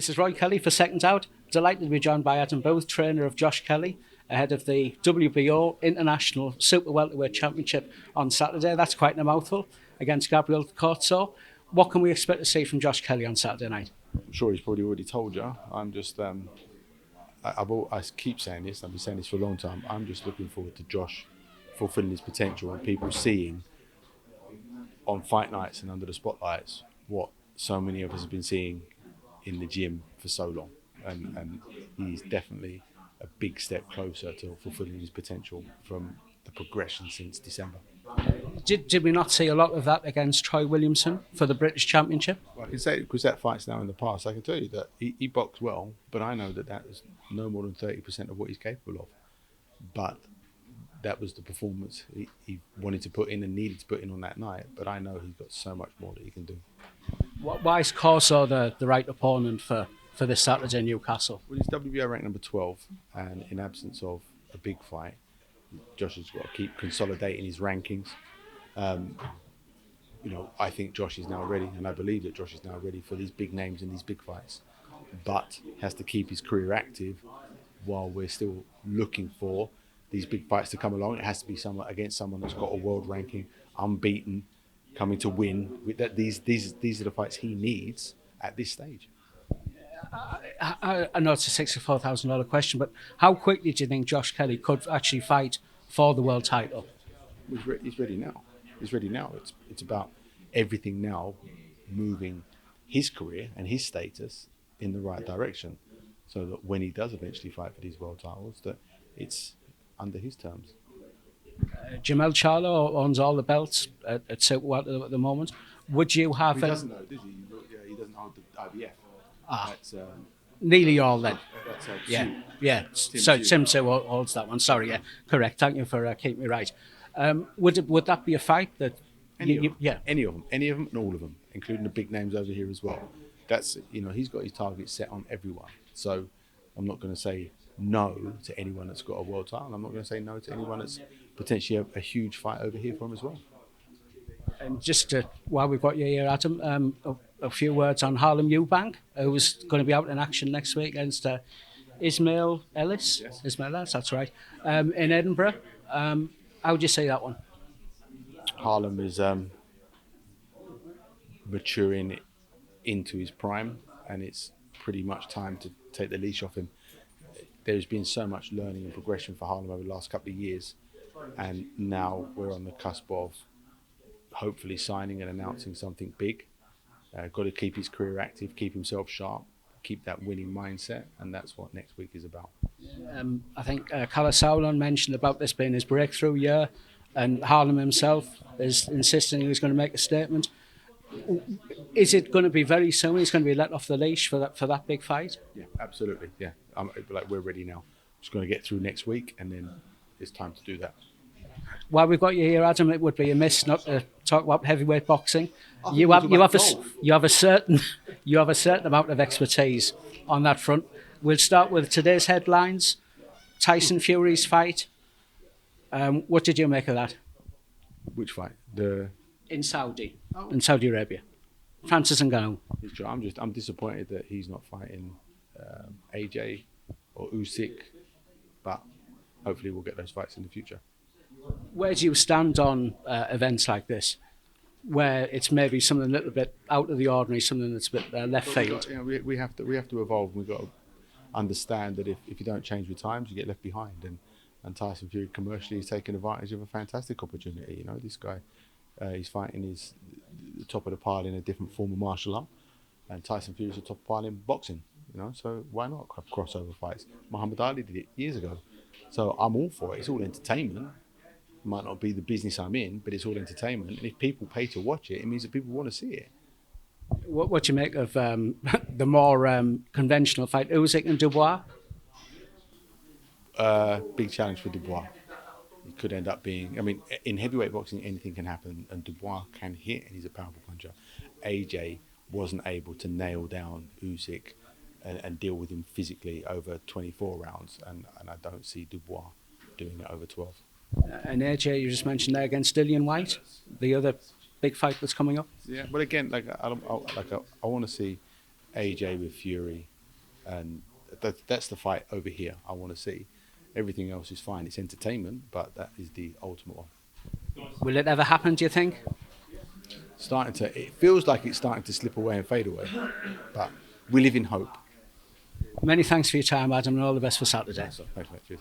This is Roy Kelly for Seconds Out. Delighted to be joined by Adam Booth, trainer of Josh Kelly, ahead of the WBO International Super Welterweight Championship on Saturday. That's quite a mouthful, against Gabriel Corzo. What can we expect to see from Josh Kelly on Saturday night? I'm sure he's probably already told you. I'm just, I keep saying this, I've been saying this for a long time. I'm just looking forward to Josh fulfilling his potential and people seeing on fight nights and under the spotlights what so many of us have been seeing in the gym for so long. And he's definitely a big step closer to fulfilling his potential from the progression since December. Did we not see a lot of that against Troy Williamson for the British Championship? Well, I can say, because that fight's now in the past, I can tell you that he boxed well, but I know that is no more than 30% of what he's capable of. But that was the performance he wanted to put in and needed to put in on that night. But I know he's got so much more that he can do. Why is Corzo the right opponent for this Saturday in Newcastle? Well, he's WBO ranked number 12, and in absence of a big fight, Josh has got to keep consolidating his rankings. I think Josh is now ready, and I believe that Josh is now ready for these big names and these big fights, but has to keep his career active while we're still looking for these big fights to come along. It has to be someone against someone that's got a world ranking, unbeaten, coming to win. These are the fights he needs at this stage. I know it's a $64,000 question, but how quickly do you think Josh Kelly could actually fight for the world title? He's ready now. He's ready now. It's about everything now moving his career and his status in the right direction, so that when he does eventually fight for these world titles, that it's under his terms. Jamel Charlo owns all the belts at Super Welter at the moment. Would you have... He doesn't know, does he? He doesn't hold the IBF. That's, nearly all then. That's Yeah. So Tim Tszyu holds that one. Sorry, yeah, correct. Thank you for keeping me right. Would that be a fight that... Any of them, and all of them, including the big names over here as well. That's, he's got his targets set on everyone. So I'm not going to say no to anyone that's got a world title. I'm not going to say no to anyone that's potentially a huge fight over here for him as well. And just while we've got you here, Adam, a few words on Harlem Eubank, who's going to be out in action next week against Ismail Ellis. Yes. Ismail Ellis, that's right, in Edinburgh. How would you say that one? Harlem is maturing into his prime, and it's pretty much time to take the leash off him. There's been so much learning and progression for Harlem over the last couple of years, and now we're on the cusp of hopefully signing and announcing something big. Got to keep his career active, keep himself sharp, keep that winning mindset, and that's what next week is about. I think Kalle Sauerland mentioned about this being his breakthrough year, and Harlem himself is insisting he was going to make a statement. Is it going to be very soon? He's going to be let off the leash for that big fight? Yeah, absolutely. Yeah, we're ready now. Just going to get through next week, and then it's time to do that. While we've got you here, Adam, it would be amiss not to talk about heavyweight boxing. You have a certain amount of expertise on that front. We'll start with today's headlines. Tyson Fury's fight. What did you make of that? Which fight? In Saudi Arabia. Francis Ngannou. I'm disappointed that he's not fighting AJ or Usyk, but hopefully we'll get those fights in the future. Where do you stand on events like this, where it's maybe something a little bit out of the ordinary, something that's a bit left field? We have to evolve. We've got to understand that if you don't change with times, you get left behind. And Tyson Fury commercially is taking advantage of a fantastic opportunity. This guy, he's fighting the top of the pile in a different form of martial art, and Tyson Fury's the top of the pile in boxing. So why not have crossover fights? Muhammad Ali did it years ago. So I'm all for it. It's all entertainment. Might not be the business I'm in, but it's all entertainment. And if people pay to watch it, it means that people want to see it. What do you make of the more conventional fight, Usyk and Dubois? Big challenge for Dubois. It could end up being... in heavyweight boxing, anything can happen, and Dubois can hit, and he's a powerful puncher. AJ wasn't able to nail down Usyk and deal with him physically over 24 rounds, and I don't see Dubois doing it over 12. And AJ, you just mentioned there against Dillian Whyte, the other big fight that's coming up. Yeah, but again, I want to see AJ with Fury and that's the fight over here I want to see. Everything else is fine. It's entertainment, but that is the ultimate one. Will it ever happen, do you think? It feels like it's starting to slip away and fade away, but we live in hope. Many thanks for your time, Adam, and all the best for Saturday. Thanks, mate. Cheers.